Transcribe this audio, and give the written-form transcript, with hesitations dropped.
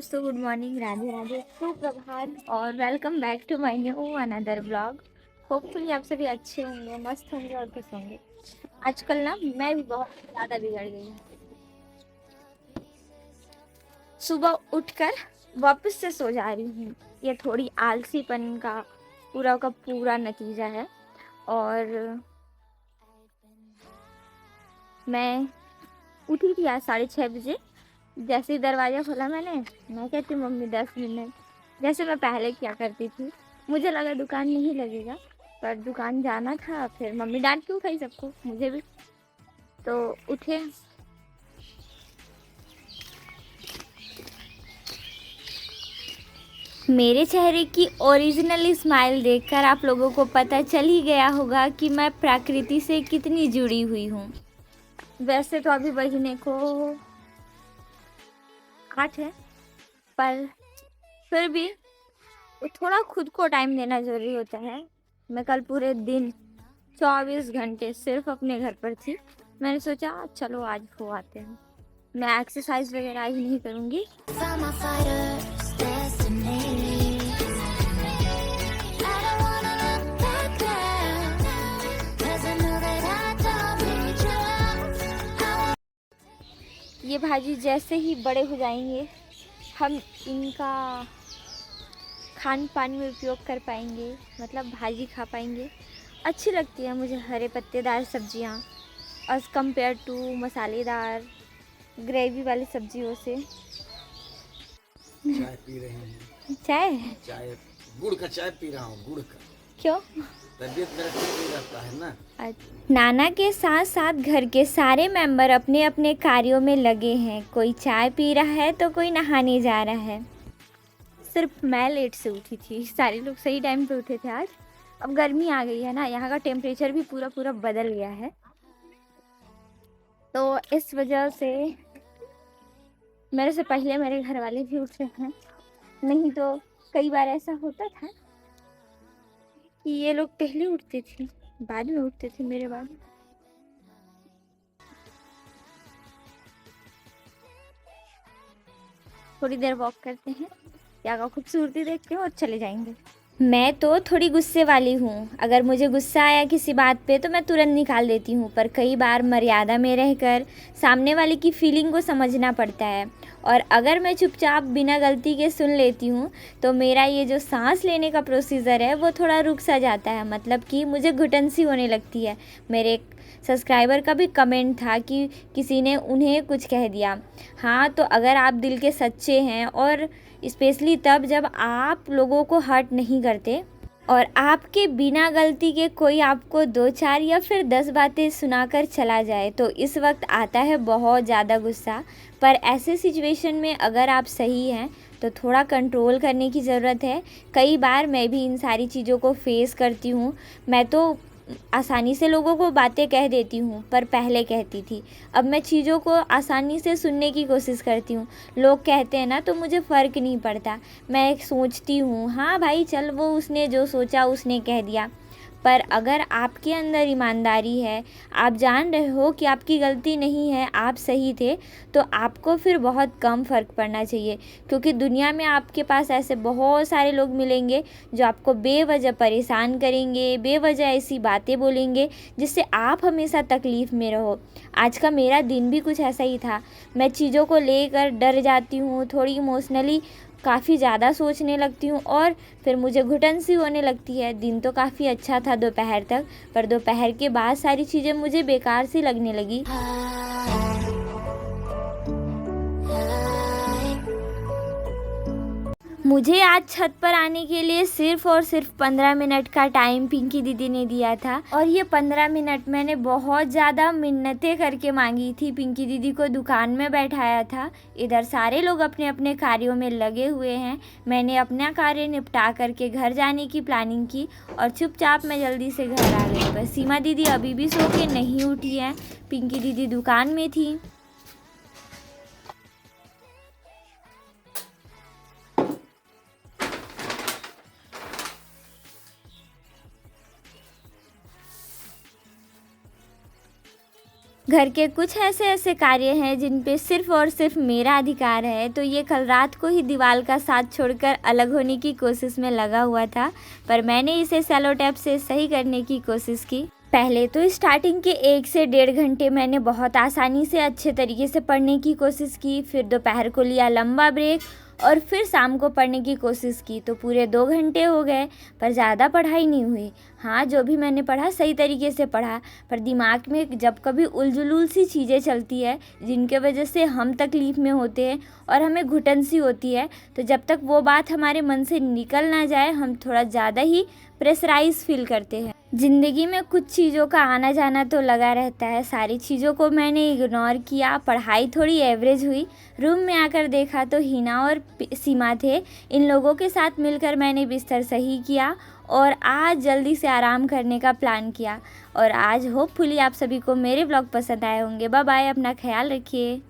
दोस्तों, good morning, Radhe Radhe, सुप्रभात और welcome back to my new another blog. Hopefully आप सभी अच्छे होंगे, मस्त होंगे और खुश होंगे। आजकल ना मैं भी बहुत ज़्यादा बिगड़ गई हूँ। सुबह उठकर वापस से सो जा रही हूँ। ये थोड़ी आलसीपन का पूरा नतीजा है। और मैं उठी थी आज 6:30 बजे। जैसे ही दरवाज़ा खोला मैं कहती मम्मी 10 मिनट, जैसे मैं पहले किया करती थी। मुझे लगा दुकान नहीं लगेगा, पर दुकान जाना था। फिर मम्मी डांट क्यों खाई, सबको, मुझे भी। तो उठे, मेरे चेहरे की ओरिजिनल स्माइल देखकर आप लोगों को पता चल ही गया होगा कि मैं प्रकृति से कितनी जुड़ी हुई हूँ। वैसे तो अभी बजने को 8 है, पर फिर भी थोड़ा खुद को टाइम देना ज़रूरी होता है। मैं कल पूरे दिन 24 घंटे सिर्फ अपने घर पर थी। मैंने सोचा चलो आज हो आते हैं। मैं एक्सरसाइज वगैरह ही नहीं करूँगी। ये भाजी जैसे ही बड़े हो जाएंगे हम इनका खान पान में उपयोग कर पाएंगे, मतलब भाजी खा पाएंगे। अच्छी लगती है मुझे हरे पत्तेदार सब्जियां एज़ कम्पेयर टू मसालेदार ग्रेवी वाली सब्जियों से। चाय पी रहे हैं। चाय चाय गुड़ का चाय पी रहा हूँ, गुड़ का। क्यों? तबीयत मेरा ठीक नहीं रहता है ना। नाना के साथ साथ घर के सारे मेंबर अपने अपने कार्यों में लगे हैं। कोई चाय पी रहा है तो कोई नहाने जा रहा है। सिर्फ मैं लेट से उठी थी, सारे लोग सही टाइम पे उठे थे आज। अब गर्मी आ गई है ना, यहाँ का टेम्परेचर भी पूरा बदल गया है, तो इस वजह से मेरे से पहले मेरे घर वाले भी उठे हैं। नहीं तो कई बार ऐसा होता था कि ये लोग पहले उठते थे, बाद में उठते थे मेरे बाद। थोड़ी देर वॉक करते हैं, यहाँ का खूबसूरती देखते हैं और चले जाएंगे। मैं तो थोड़ी गुस्से वाली हूँ। अगर मुझे गुस्सा आया किसी बात पे तो मैं तुरंत निकाल देती हूँ, पर कई बार मर्यादा में रहकर सामने वाले की फीलिंग को समझना पड़ता है। और अगर मैं चुपचाप बिना गलती के सुन लेती हूँ तो मेरा ये जो सांस लेने का प्रोसीजर है वो थोड़ा रुक सा जाता है, मतलब कि मुझे घुटन सी होने लगती है। मेरे एक सब्सक्राइबर का भी कमेंट था कि किसी ने उन्हें कुछ कह दिया। हाँ, तो अगर आप दिल के सच्चे हैं, और स्पेशली तब जब आप लोगों को हर्ट नहीं करते और आपके बिना गलती के कोई आपको 2-4 या फिर 10 बातें सुनाकर चला जाए, तो इस वक्त आता है बहुत ज़्यादा गुस्सा। पर ऐसे सिचुएशन में अगर आप सही हैं तो थोड़ा कंट्रोल करने की ज़रूरत है। कई बार मैं भी इन सारी चीज़ों को फेस करती हूँ। मैं तो आसानी से लोगों को बातें कह देती हूँ, पर पहले कहती थी। अब मैं चीज़ों को आसानी से सुनने की कोशिश करती हूँ। लोग कहते हैं ना, तो मुझे फ़र्क नहीं पड़ता। मैं सोचती हूँ हाँ भाई चल, वो उसने जो सोचा उसने कह दिया। पर अगर आपके अंदर ईमानदारी है, आप जान रहे हो कि आपकी गलती नहीं है, आप सही थे, तो आपको फिर बहुत कम फ़र्क पड़ना चाहिए। क्योंकि दुनिया में आपके पास ऐसे बहुत सारे लोग मिलेंगे जो आपको बेवजह परेशान करेंगे, बेवजह ऐसी बातें बोलेंगे जिससे आप हमेशा तकलीफ़ में रहो। आज का मेरा दिन भी कुछ ऐसा ही था। मैं चीज़ों को लेकर डर जाती हूँ, थोड़ी इमोशनली काफ़ी ज़्यादा सोचने लगती हूँ और फिर मुझे घुटन सी होने लगती है। दिन तो काफ़ी अच्छा था दोपहर तक, पर दोपहर के बाद सारी चीज़ें मुझे बेकार सी लगने लगी। मुझे आज छत पर आने के लिए सिर्फ़ और सिर्फ 15 मिनट का टाइम पिंकी दीदी ने दिया था, और ये 15 मिनट मैंने बहुत ज़्यादा मिन्नतें करके मांगी थी। पिंकी दीदी को दुकान में बैठाया था, इधर सारे लोग अपने अपने कार्यों में लगे हुए हैं। मैंने अपना कार्य निपटा करके घर जाने की प्लानिंग की और चुपचाप मैं जल्दी से घर आ गई। बस सीमा दीदी अभी भी सो के नहीं उठी है, पिंकी दीदी दुकान में थी। घर के कुछ ऐसे ऐसे कार्य हैं जिन पे सिर्फ़ और सिर्फ मेरा अधिकार है, तो ये कल रात को ही दीवार का साथ छोड़कर अलग होने की कोशिश में लगा हुआ था, पर मैंने इसे सेलो टेप से सही करने की कोशिश की। पहले तो स्टार्टिंग के 1 से 1.5 घंटे मैंने बहुत आसानी से अच्छे तरीके से पढ़ने की कोशिश की, फिर दोपहर को लिया लंबा ब्रेक और फिर शाम को पढ़ने की कोशिश की, तो पूरे 2 घंटे हो गए पर ज़्यादा पढ़ाई नहीं हुई। हाँ, जो भी मैंने पढ़ा सही तरीके से पढ़ा, पर दिमाग में जब कभी उलझुल सी चीज़ें चलती है जिनके वजह से हम तकलीफ़ में होते हैं और हमें घुटन सी होती है, तो जब तक वो बात हमारे मन से निकल ना जाए हम थोड़ा ज़्यादा ही प्रेशराइज़ फील करते हैं। ज़िंदगी में कुछ चीज़ों का आना जाना तो लगा रहता है, सारी चीज़ों को मैंने इग्नोर किया, पढ़ाई थोड़ी एवरेज हुई। रूम में आकर देखा तो हिना और सीमा थे, इन लोगों के साथ मिलकर मैंने बिस्तर सही किया और आज जल्दी से आराम करने का प्लान किया। और आज होपफुली आप सभी को मेरे व्लॉग पसंद आए होंगे। बाय बाय, अपना ख्याल रखिए।